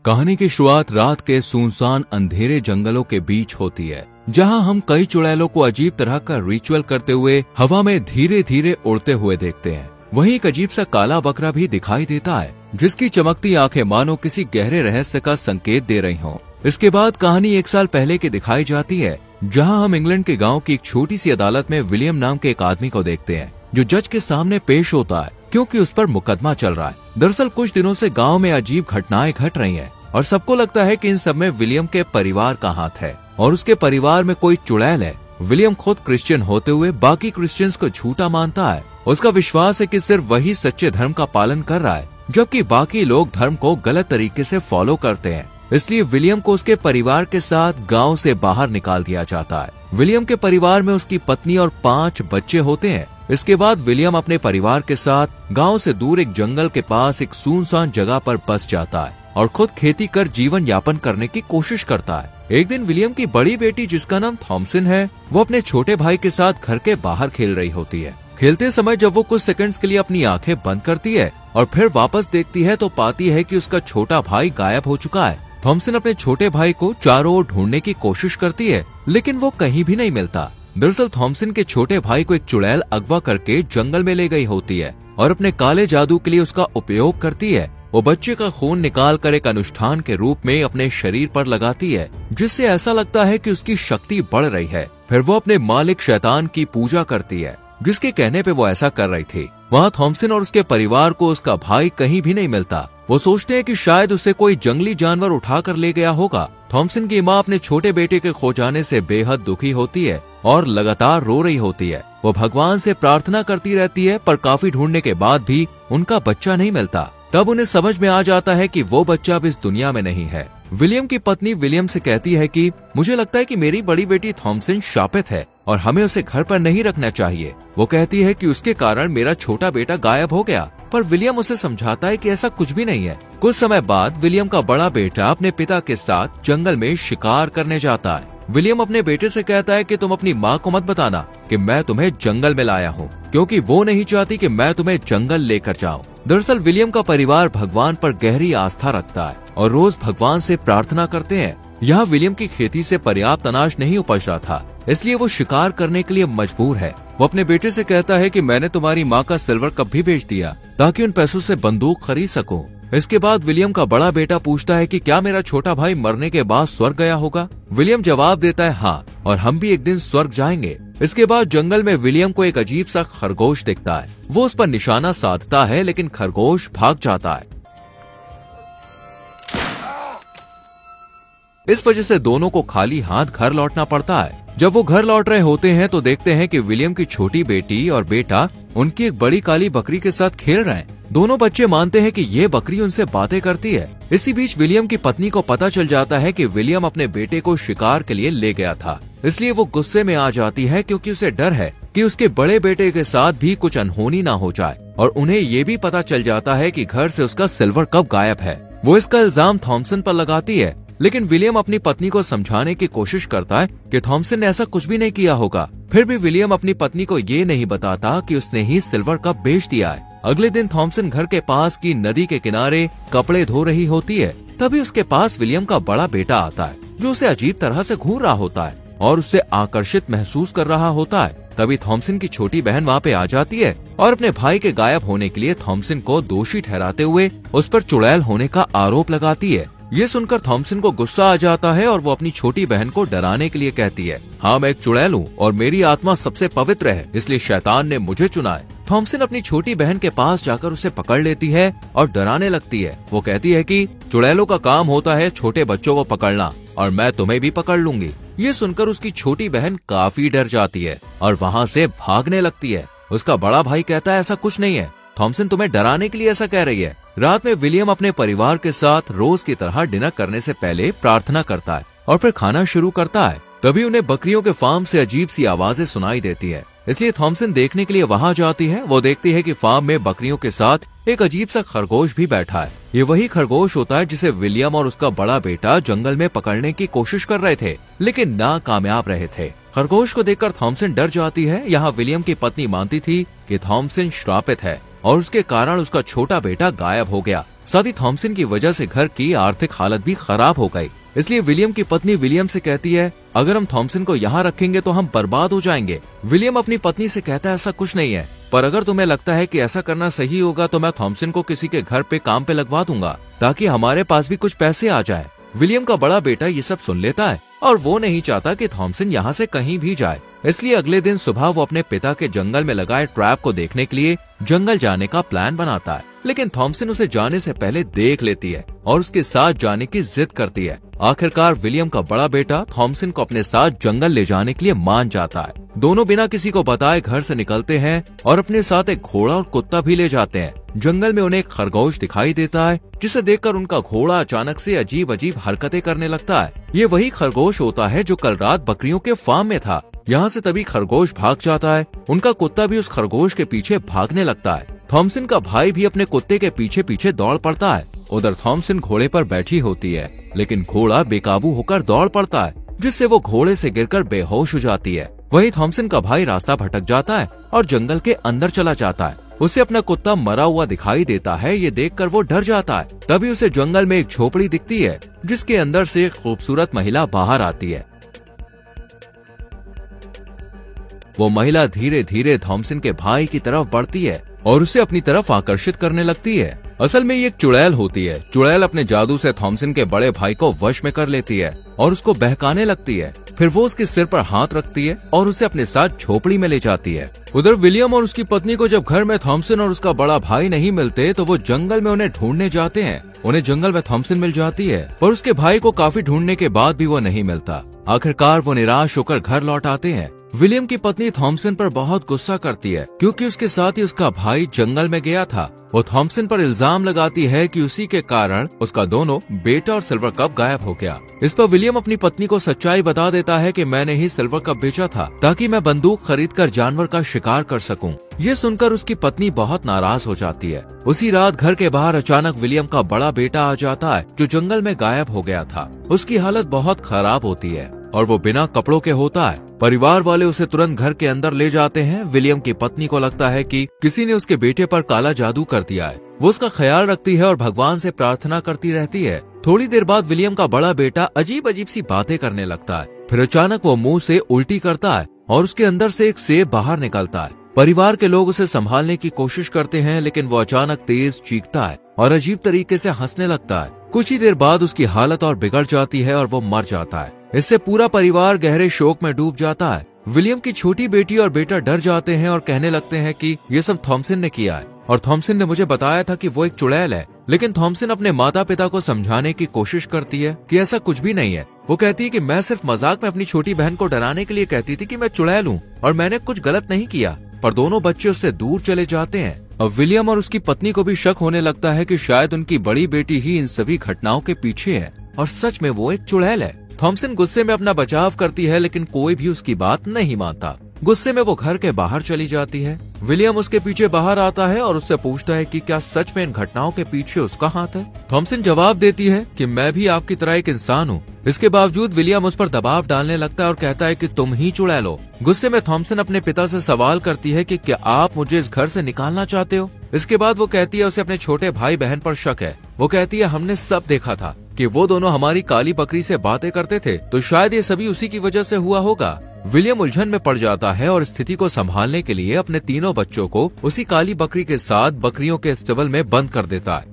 कहानी की शुरुआत रात के सुनसान अंधेरे जंगलों के बीच होती है, जहां हम कई चुड़ैलों को अजीब तरह का रिचुअल करते हुए हवा में धीरे धीरे उड़ते हुए देखते हैं। वहीं एक अजीब सा काला बकरा भी दिखाई देता है, जिसकी चमकती आंखें मानो किसी गहरे रहस्य का संकेत दे रही हों। इसके बाद कहानी 1 साल पहले की दिखाई जाती है, जहां हम इंग्लैंड के गांव की एक छोटी सी अदालत में विलियम नाम के एक आदमी को देखते हैं, जो जज के सामने पेश होता है क्योंकि उस पर मुकदमा चल रहा है। दरअसल कुछ दिनों से गांव में अजीब घटनाएं घट रही हैं और सबको लगता है कि इन सब में विलियम के परिवार का हाथ है और उसके परिवार में कोई चुड़ैल है। विलियम खुद क्रिश्चियन होते हुए बाकी क्रिश्चियंस को झूठा मानता है। उसका विश्वास है कि सिर्फ वही सच्चे धर्म का पालन कर रहा है, जबकि बाकी लोग धर्म को गलत तरीके से फॉलो करते हैं। इसलिए विलियम को उसके परिवार के साथ गांव से बाहर निकाल दिया जाता है। विलियम के परिवार में उसकी पत्नी और 5 बच्चे होते हैं। इसके बाद विलियम अपने परिवार के साथ गांव से दूर एक जंगल के पास एक सुनसान जगह पर बस जाता है और खुद खेती कर जीवन यापन करने की कोशिश करता है। एक दिन विलियम की बड़ी बेटी, जिसका नाम थॉमसन है, वो अपने छोटे भाई के साथ घर के बाहर खेल रही होती है। खेलते समय जब वो कुछ सेकंड्स के लिए अपनी आंखें बंद करती है और फिर वापस देखती है तो पाती है कि उसका छोटा भाई गायब हो चुका है। थॉमसन अपने छोटे भाई को चारों ओर ढूंढने की कोशिश करती है, लेकिन वो कहीं भी नहीं मिलता। दरअसल थॉमसन के छोटे भाई को एक चुड़ैल अगवा करके जंगल में ले गई होती है और अपने काले जादू के लिए उसका उपयोग करती है। वो बच्चे का खून निकाल कर एक अनुष्ठान के रूप में अपने शरीर पर लगाती है, जिससे ऐसा लगता है कि उसकी शक्ति बढ़ रही है। फिर वो अपने मालिक शैतान की पूजा करती है, जिसके कहने पे वो ऐसा कर रही थी। वहाँ थॉमसन और उसके परिवार को उसका भाई कहीं भी नहीं मिलता। वो सोचते हैं कि शायद उसे कोई जंगली जानवर उठा कर ले गया होगा। थॉमसन की माँ अपने छोटे बेटे के खो जाने से बेहद दुखी होती है और लगातार रो रही होती है। वो भगवान से प्रार्थना करती रहती है, पर काफी ढूंढने के बाद भी उनका बच्चा नहीं मिलता। तब उन्हें समझ में आ जाता है कि वो बच्चा अब इस दुनिया में नहीं है। विलियम की पत्नी विलियम से कहती है कि मुझे लगता है कि मेरी बड़ी बेटी थॉमसन शापित है और हमें उसे घर पर नहीं रखना चाहिए। वो कहती है कि उसके कारण मेरा छोटा बेटा गायब हो गया, पर विलियम उसे समझाता है कि ऐसा कुछ भी नहीं है। कुछ समय बाद विलियम का बड़ा बेटा अपने पिता के साथ जंगल में शिकार करने जाता है। विलियम अपने बेटे से कहता है कि तुम अपनी माँ को मत बताना कि मैं तुम्हें जंगल में लाया हूँ, क्योंकि वो नहीं चाहती कि मैं तुम्हें जंगल लेकर जाऊँ। दरअसल विलियम का परिवार भगवान पर गहरी आस्था रखता है और रोज भगवान से प्रार्थना करते हैं। यहाँ विलियम की खेती से पर्याप्त अनाज नहीं उपज रहा था, इसलिए वो शिकार करने के लिए मजबूर है। वो अपने बेटे से कहता है कि मैंने तुम्हारी माँ का सिल्वर कप भी बेच दिया ताकि उन पैसों से बंदूक खरीद सकूं। इसके बाद विलियम का बड़ा बेटा पूछता है कि क्या मेरा छोटा भाई मरने के बाद स्वर्ग गया होगा। विलियम जवाब देता है हाँ, और हम भी एक दिन स्वर्ग जाएंगे। इसके बाद जंगल में विलियम को एक अजीब सा खरगोश दिखता है। वो उस पर निशाना साधता है, लेकिन खरगोश भाग जाता है। इस वजह से दोनों को खाली हाथ घर लौटना पड़ता है। जब वो घर लौट रहे होते हैं तो देखते हैं कि विलियम की छोटी बेटी और बेटा उनकी एक बड़ी काली बकरी के साथ खेल रहे हैं। दोनों बच्चे मानते हैं कि ये बकरी उनसे बातें करती है। इसी बीच विलियम की पत्नी को पता चल जाता है कि विलियम अपने बेटे को शिकार के लिए ले गया था, इसलिए वो गुस्से में आ जाती है, क्योंकि उसे डर है कि उसके बड़े बेटे के साथ भी कुछ अनहोनी ना हो जाए। और उन्हें ये भी पता चल जाता है कि घर से उसका सिल्वर कप गायब है। वो इसका इल्जाम थॉमसन पर लगाती है, लेकिन विलियम अपनी पत्नी को समझाने की कोशिश करता है कि थॉमसन ने ऐसा कुछ भी नहीं किया होगा। फिर भी विलियम अपनी पत्नी को ये नहीं बताता कि उसने ही सिल्वर कप बेच दिया है। अगले दिन थॉमसन घर के पास की नदी के किनारे कपड़े धो रही होती है। तभी उसके पास विलियम का बड़ा बेटा आता है, जो उसे अजीब तरह से घूर रहा होता है और उससे आकर्षित महसूस कर रहा होता है। तभी थॉमसन की छोटी बहन वहाँ पे आ जाती है और अपने भाई के गायब होने के लिए थॉमसन को दोषी ठहराते हुए उस पर चुड़ैल होने का आरोप लगाती है। ये सुनकर थॉमसन को गुस्सा आ जाता है और वो अपनी छोटी बहन को डराने के लिए कहती है, हाँ मैं एक चुड़ैल हूँ और मेरी आत्मा सबसे पवित्र है, इसलिए शैतान ने मुझे चुना है। थॉमसन अपनी छोटी बहन के पास जाकर उसे पकड़ लेती है और डराने लगती है। वो कहती है कि चुड़ैलों का काम होता है छोटे बच्चों को पकड़ना और मैं तुम्हें भी पकड़ लूंगी। ये सुनकर उसकी छोटी बहन काफी डर जाती है और वहाँ से भागने लगती है। उसका बड़ा भाई कहता है ऐसा कुछ नहीं है, थॉमसन तुम्हें डराने के लिए ऐसा कह रही है। रात में विलियम अपने परिवार के साथ रोज की तरह डिनर करने से पहले प्रार्थना करता है और फिर खाना शुरू करता है। तभी उन्हें बकरियों के फार्म से अजीब सी आवाजें सुनाई देती है, इसलिए थॉमसन देखने के लिए वहां जाती है। वो देखती है कि फार्म में बकरियों के साथ एक अजीब सा खरगोश भी बैठा है। ये वही खरगोश होता है जिसे विलियम और उसका बड़ा बेटा जंगल में पकड़ने की कोशिश कर रहे थे, लेकिन नाकामयाब रहे थे। खरगोश को देखकर थॉमसन डर जाती है। यहाँ विलियम की पत्नी मानती थी कि थॉमसन श्रापित है, और उसके कारण उसका छोटा बेटा गायब हो गया। साथ ही थॉमसन की वजह से घर की आर्थिक हालत भी खराब हो गई। इसलिए विलियम की पत्नी विलियम से कहती है, अगर हम थॉमसन को यहाँ रखेंगे तो हम बर्बाद हो जाएंगे। विलियम अपनी पत्नी से कहता है, ऐसा कुछ नहीं है, पर अगर तुम्हें लगता है कि ऐसा करना सही होगा तो मैं थॉमसन को किसी के घर पे काम पे लगवा दूंगा, ताकि हमारे पास भी कुछ पैसे आ जाए। विलियम का बड़ा बेटा ये सब सुन लेता है और वो नहीं चाहता कि थॉमसन यहाँ से कहीं भी जाए। इसलिए अगले दिन सुबह वो अपने पिता के जंगल में लगाए ट्रैप को देखने के लिए जंगल जाने का प्लान बनाता है। लेकिन थॉमसन उसे जाने से पहले देख लेती है और उसके साथ जाने की जिद करती है। आखिरकार विलियम का बड़ा बेटा थॉमसन को अपने साथ जंगल ले जाने के लिए मान जाता है। दोनों बिना किसी को बताए घर से निकलते हैं और अपने साथ एक घोड़ा और कुत्ता भी ले जाते हैं। जंगल में उन्हें एक खरगोश दिखाई देता है, जिसे देखकर उनका घोड़ा अचानक से अजीब अजीब हरकतें करने लगता है। ये वही खरगोश होता है जो कल रात बकरियों के फार्म में था। यहाँ से तभी खरगोश भाग जाता है। उनका कुत्ता भी उस खरगोश के पीछे भागने लगता है। थॉमसन का भाई भी अपने कुत्ते के पीछे पीछे दौड़ पड़ता है। उधर थॉमसन घोड़े पर बैठी होती है, लेकिन घोड़ा बेकाबू होकर दौड़ पड़ता है, जिससे वो घोड़े से गिरकर बेहोश हो जाती है। वहीं थॉमसन का भाई रास्ता भटक जाता है और जंगल के अंदर चला जाता है। उसे अपना कुत्ता मरा हुआ दिखाई देता है। ये देखकर वो डर जाता है। तभी उसे जंगल में एक झोपड़ी दिखती है, जिसके अंदर से एक खूबसूरत महिला बाहर आती है। वो महिला धीरे धीरे थॉमसन के भाई की तरफ बढ़ती है और उसे अपनी तरफ आकर्षित करने लगती है। असल में ये एक चुड़ैल होती है। चुड़ैल अपने जादू से थॉमसन के बड़े भाई को वश में कर लेती है और उसको बहकाने लगती है। फिर वो उसके सिर पर हाथ रखती है और उसे अपने साथ झोपड़ी में ले जाती है। उधर विलियम और उसकी पत्नी को जब घर में थॉमसन और उसका बड़ा भाई नहीं मिलते तो वो जंगल में उन्हें ढूंढने जाते हैं। उन्हें जंगल में थॉमसन मिल जाती है, पर उसके भाई को काफी ढूंढने के बाद भी वो नहीं मिलता। आखिरकार वो निराश होकर घर लौट आते हैं। विलियम की पत्नी थॉमसन पर बहुत गुस्सा करती है, क्योंकि उसके साथ ही उसका भाई जंगल में गया था। वो थॉमसन पर इल्जाम लगाती है कि उसी के कारण उसका दोनों बेटा और सिल्वर कप गायब हो गया। इस पर विलियम अपनी पत्नी को सच्चाई बता देता है कि मैंने ही सिल्वर कप बेचा था, ताकि मैं बंदूक खरीदकर जानवर का शिकार कर सकूं। ये सुनकर उसकी पत्नी बहुत नाराज हो जाती है। उसी रात घर के बाहर अचानक विलियम का बड़ा बेटा आ जाता है, जो जंगल में गायब हो गया था। उसकी हालत बहुत खराब होती है और वो बिना कपड़ों के होता है। परिवार वाले उसे तुरंत घर के अंदर ले जाते हैं। विलियम की पत्नी को लगता है कि किसी ने उसके बेटे पर काला जादू कर दिया है। वो उसका ख्याल रखती है और भगवान से प्रार्थना करती रहती है। थोड़ी देर बाद विलियम का बड़ा बेटा अजीब अजीब सी बातें करने लगता है। फिर अचानक वो मुंह से उल्टी करता है और उसके अंदर से एक सेब बाहर निकलता है। परिवार के लोग उसे संभालने की कोशिश करते हैं, लेकिन वो अचानक तेज चीखता है और अजीब तरीके से हंसने लगता है। कुछ ही देर बाद उसकी हालत और बिगड़ जाती है और वो मर जाता है। इससे पूरा परिवार गहरे शोक में डूब जाता है। विलियम की छोटी बेटी और बेटा डर जाते हैं और कहने लगते हैं कि ये सब थॉमसन ने किया है और थॉमसन ने मुझे बताया था कि वो एक चुड़ैल है। लेकिन थॉमसन अपने माता पिता को समझाने की कोशिश करती है कि ऐसा कुछ भी नहीं है। वो कहती है कि मैं सिर्फ मजाक में अपनी छोटी बहन को डराने के लिए कहती थी कि मैं चुड़ैल हूँ और मैंने कुछ गलत नहीं किया। पर दोनों बच्चे उससे दूर चले जाते हैं। अब विलियम और उसकी पत्नी को भी शक होने लगता है कि शायद उनकी बड़ी बेटी ही इन सभी घटनाओं के पीछे है और सच में वो एक चुड़ैल है। थॉमसन गुस्से में अपना बचाव करती है, लेकिन कोई भी उसकी बात नहीं मानता। गुस्से में वो घर के बाहर चली जाती है। विलियम उसके पीछे बाहर आता है और उससे पूछता है कि क्या सच में इन घटनाओं के पीछे उसका हाथ है। थॉमसन जवाब देती है कि मैं भी आपकी तरह एक इंसान हूँ। इसके बावजूद विलियम उस पर दबाव डालने लगता है और कहता है कि तुम ही चुड़ैल हो। गुस्से में थॉमसन अपने पिता से सवाल करती है कि क्या आप मुझे इस घर से निकालना चाहते हो। इसके बाद वो कहती है उसे अपने छोटे भाई बहन पर शक है। वो कहती है हमने सब देखा था कि वो दोनों हमारी काली बकरी से बातें करते थे, तो शायद ये सभी उसी की वजह से हुआ होगा। विलियम उलझन में पड़ जाता है और स्थिति को संभालने के लिए अपने तीनों बच्चों को उसी काली बकरी के साथ बकरियों के स्टेबल में बंद कर देता है।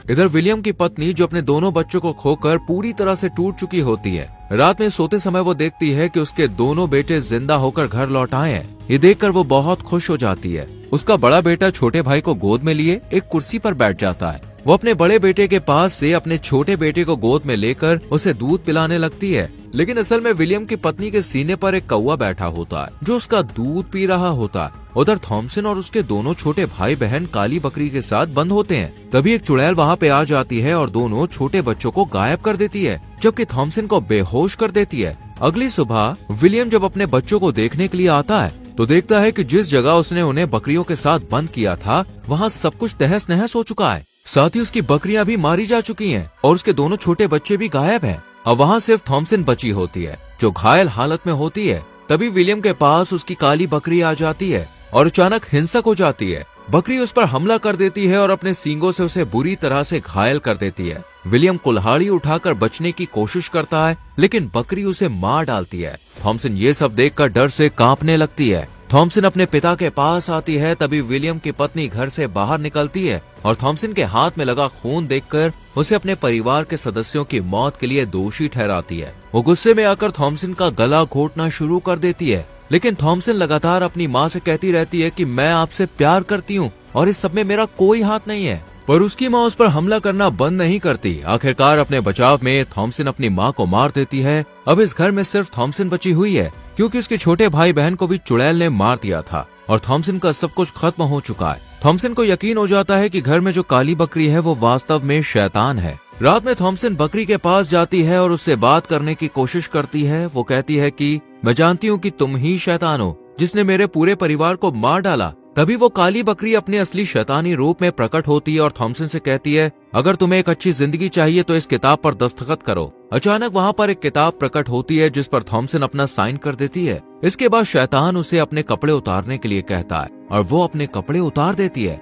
इधर विलियम की पत्नी, जो अपने दोनों बच्चों को खोकर पूरी तरह से टूट चुकी होती है, रात में सोते समय वो देखती है कि उसके दोनों बेटे जिंदा होकर घर लौट आए हैं। ये देखकर वो बहुत खुश हो जाती है। उसका बड़ा बेटा छोटे भाई को गोद में लिए एक कुर्सी पर बैठ जाता है। वो अपने बड़े बेटे के पास से अपने छोटे बेटे को गोद में लेकर उसे दूध पिलाने लगती है, लेकिन असल में विलियम की पत्नी के सीने पर एक कौवा बैठा होता है जो उसका दूध पी रहा होता है। उधर थॉमसन और उसके दोनों छोटे भाई बहन काली बकरी के साथ बंद होते हैं। तभी एक चुड़ैल वहाँ पे आ जाती है और दोनों छोटे बच्चों को गायब कर देती है, जबकि थॉमसन को बेहोश कर देती है। अगली सुबह विलियम जब अपने बच्चों को देखने के लिए आता है तो देखता है कि जिस जगह उसने उन्हें बकरियों के साथ बंद किया था वहाँ सब कुछ तहस नहस हो चुका है। साथ ही उसकी बकरियां भी मारी जा चुकी हैं और उसके दोनों छोटे बच्चे भी गायब हैं। अब वहाँ सिर्फ थॉमसन बची होती है, जो घायल हालत में होती है। तभी विलियम के पास उसकी काली बकरी आ जाती है और अचानक हिंसक हो जाती है। बकरी उस पर हमला कर देती है और अपने सींगों से उसे बुरी तरह से घायल कर देती है। विलियम कुल्हाड़ी उठाकर बचने की कोशिश करता है, लेकिन बकरी उसे मार डालती है। थॉमसन ये सब देखकर डर से कांपने लगती है। थॉमसन अपने पिता के पास आती है, तभी विलियम की पत्नी घर से बाहर निकलती है और थॉमसन के हाथ में लगा खून देखकर उसे अपने परिवार के सदस्यों की मौत के लिए दोषी ठहराती है। वो गुस्से में आकर थॉमसन का गला घोटना शुरू कर देती है, लेकिन थॉमसन लगातार अपनी माँ से कहती रहती है कि मैं आपसे प्यार करती हूँ और इस सब में मेरा कोई हाथ नहीं है। पर उसकी माँ उस पर हमला करना बंद नहीं करती। आखिरकार अपने बचाव में थॉमसन अपनी माँ को मार देती है। अब इस घर में सिर्फ थॉमसन बची हुई है, क्योंकि उसके छोटे भाई बहन को भी चुड़ैल ने मार दिया था और थॉमसन का सब कुछ खत्म हो चुका है। थॉमसन को यकीन हो जाता है कि घर में जो काली बकरी है वो वास्तव में शैतान है। रात में थॉमसन बकरी के पास जाती है और उससे बात करने की कोशिश करती है। वो कहती है कि मैं जानती हूँ कि तुम ही शैतान हो जिसने मेरे पूरे परिवार को मार डाला। तभी वो काली बकरी अपने असली शैतानी रूप में प्रकट होती है और थॉमसन से कहती है, अगर तुम्हें एक अच्छी जिंदगी चाहिए तो इस किताब पर दस्तखत करो। अचानक वहाँ पर एक किताब प्रकट होती है जिस पर थॉमसन अपना साइन कर देती है। इसके बाद शैतान उसे अपने कपड़े उतारने के लिए कहता है और वो अपने कपड़े उतार देती है।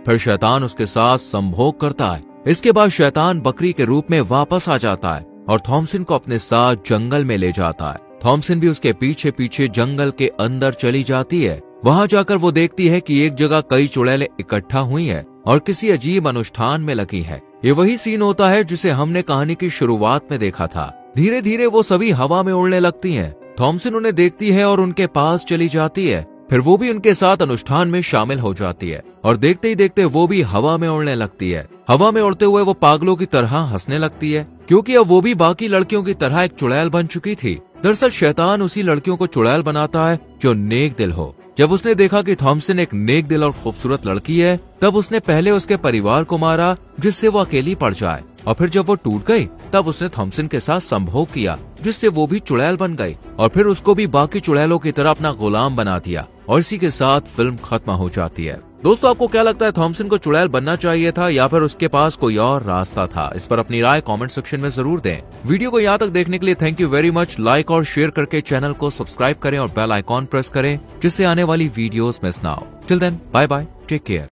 फिर शैतान उसके साथ संभोग करता है। इसके बाद शैतान बकरी के रूप में वापस आ जाता है और थॉमसन को अपने साथ जंगल में ले जाता है। थॉमसन भी उसके पीछे पीछे जंगल के अंदर चली जाती है। वहां जाकर वो देखती है कि एक जगह कई चुड़ैलें इकट्ठा हुई हैं और किसी अजीब अनुष्ठान में लगी है। ये वही सीन होता है जिसे हमने कहानी की शुरुआत में देखा था। धीरे धीरे वो सभी हवा में उड़ने लगती हैं। थॉमसन उन्हें देखती है और उनके पास चली जाती है। फिर वो भी उनके साथ अनुष्ठान में शामिल हो जाती है और देखते ही देखते वो भी हवा में उड़ने लगती है। हवा में उड़ते हुए वो पागलों की तरह हंसने लगती है, क्योंकि अब वो भी बाकी लड़कियों की तरह एक चुड़ैल बन चुकी थी। दरअसल शैतान उसी लड़कियों को चुड़ैल बनाता है जो नेक दिल हो। जब उसने देखा कि थॉमसन एक नेक दिल और खूबसूरत लड़की है, तब उसने पहले उसके परिवार को मारा जिससे वो अकेली पड़ जाए, और फिर जब वो टूट गई तब उसने थॉमसन के साथ संभोग किया जिससे वो भी चुड़ैल बन गई और फिर उसको भी बाकी चुड़ैलों की तरह अपना गुलाम बना दिया और इसी के साथ फिल्म खत्म हो जाती है। दोस्तों, आपको क्या लगता है, थॉमसन को चुड़ैल बनना चाहिए था या फिर उसके पास कोई और रास्ता था? इस पर अपनी राय कमेंट सेक्शन में जरूर दें। वीडियो को यहाँ तक देखने के लिए thank you very much. Like और शेयर करके चैनल को सब्सक्राइब करें और बेल आइकॉन प्रेस करें जिससे आने वाली वीडियोस मिस ना हो। Till then, bye bye, take care.